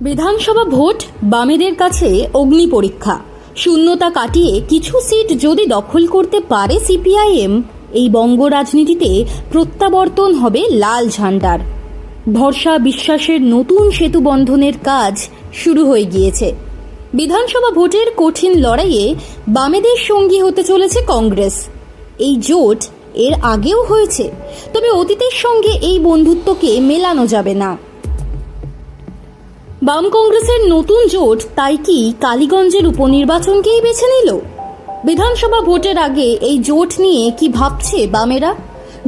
বিধানসভা ভোট বামেদের কাছে অগ্নি পরীক্ষা। শূন্যতা কাটিয়ে কিছু সিট যদি দখল করতে পারে সিপিআইএম, এই বঙ্গ রাজনীতিতে প্রত্যাবর্তন হবে লাল ঝান্ডার। ভরসা বিশ্বাসের নতুন সেতু বন্ধনের কাজ শুরু হয়ে গিয়েছে। বিধানসভা ভোটের কঠিন লড়াইয়ে বামেদের সঙ্গী হতে চলেছে কংগ্রেস। এই জোট এর আগেও হয়েছে, তবে অতীতের সঙ্গে এই বন্ধুত্বকে মেলানো যাবে না। বাম কংগ্রেসের নতুন জোট তাই কি কালীগঞ্জের উপনির্বাচনকেই বেছে নিল? বিধানসভা ভোটের আগে এই জোট নিয়ে কি ভাবছে বামেরা?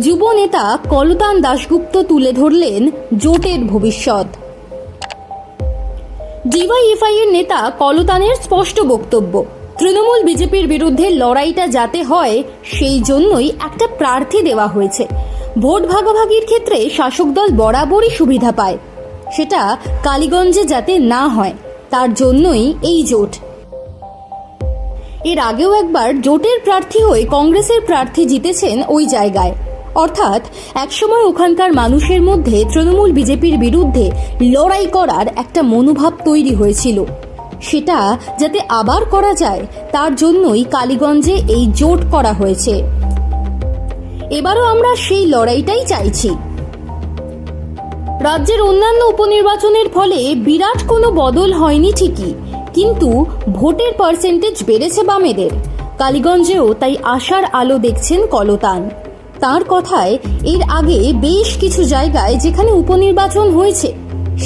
যুব নেতা কলতান দাশগুপ্ত তুলে ধরলেন জোটের ভবিষ্যৎ। ডিওয়াইএফআই এর নেতা কলতানের স্পষ্ট বক্তব্য, তৃণমূল বিজেপির বিরুদ্ধে লড়াইটা যাতে হয় সেই জন্যই একটা প্রার্থী দেওয়া হয়েছে। ভোট ভাগাভাগির ক্ষেত্রে শাসক দল বরাবরই সুবিধা পায়, সেটা কালীগঞ্জে যাতে না হয় তার জন্যই এই জোট। এর আগেও একবার জোটের প্রার্থী হয়ে কংগ্রেসের প্রার্থী জিতেছেন ওই জায়গায়। অর্থাৎ একসময় ওখানকার মানুষের মধ্যে তৃণমূল বিজেপির বিরুদ্ধে লড়াই করার একটা মনোভাব তৈরি হয়েছিল। সেটা যাতে আবার করা যায় তার জন্যই কালীগঞ্জে এই জোট করা হয়েছে। এবারও আমরা সেই লড়াইটাই চাইছি। রাজ্যের অন্যান্য উপনির্বাচনের ফলে বিরাট কোনো বদল হয়নি ঠিকই, কিন্তু ভোটের পার্সেন্টেজ বেড়েছে বামেদের। কালীগঞ্জেও তাই আশার আলো দেখছেন কলতান। তার কথায় এর আগে বেশ কিছু জায়গায় যেখানে উপনির্বাচন হয়েছে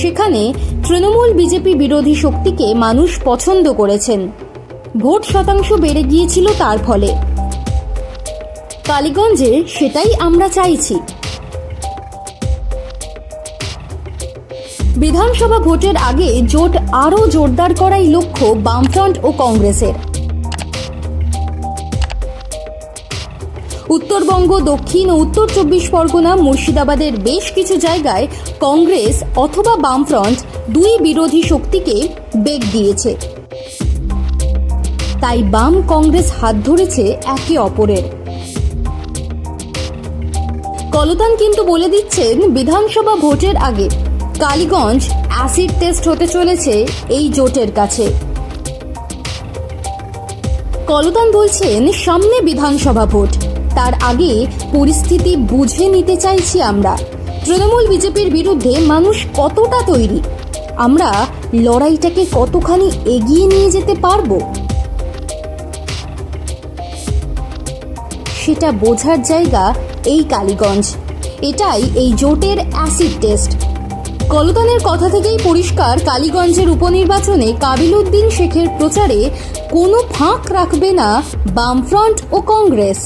সেখানে তৃণমূল বিজেপি বিরোধী শক্তিকে মানুষ পছন্দ করেছেন। ভোট শতাংশ বেড়ে গিয়েছিল তার ফলে। কালীগঞ্জে সেটাই আমরা চাইছি। বিধানসভা ভোটের আগে জোট আরও জোরদার করাই লক্ষ্য বামফ্রন্ট ও কংগ্রেসের। উত্তরবঙ্গ, দক্ষিণ ও উত্তর 24 পরগনা, মুর্শিদাবাদের বেশ কিছু জায়গায় কংগ্রেস অথবা বামফ্রন্ট দুই বিরোধী শক্তিকে বেগ দিয়েছে। তাই বাম কংগ্রেস হাত ধরেছে একে অপরের। কলতান কিন্তু বলে দিচ্ছেন বিধানসভা ভোটের আগে কালীগঞ্জ অ্যাসিড টেস্ট হতে চলেছে এই জোটের কাছে। কলতান বলছেন সামনে বিধানসভা ভোট, তার আগে পরিস্থিতি বুঝে নিতে চাইছি আমরা। তৃণমূল বিজেপির বিরুদ্ধে মানুষ কতটা তৈরি, আমরা লড়াইটাকে কতখানি এগিয়ে নিয়ে যেতে পারবো সেটা বোঝার জায়গা এই কালীগঞ্জ। এটাই এই জোটের অ্যাসিড টেস্ট। কলতানের কথা থেকেই পরিষ্কার, কালীগঞ্জের উপনির্বাচনে কাবিল উদ্দিন শেখের প্রচারে কোনো ফাঁক রাখবে না বামফ্রন্ট ও কংগ্রেস।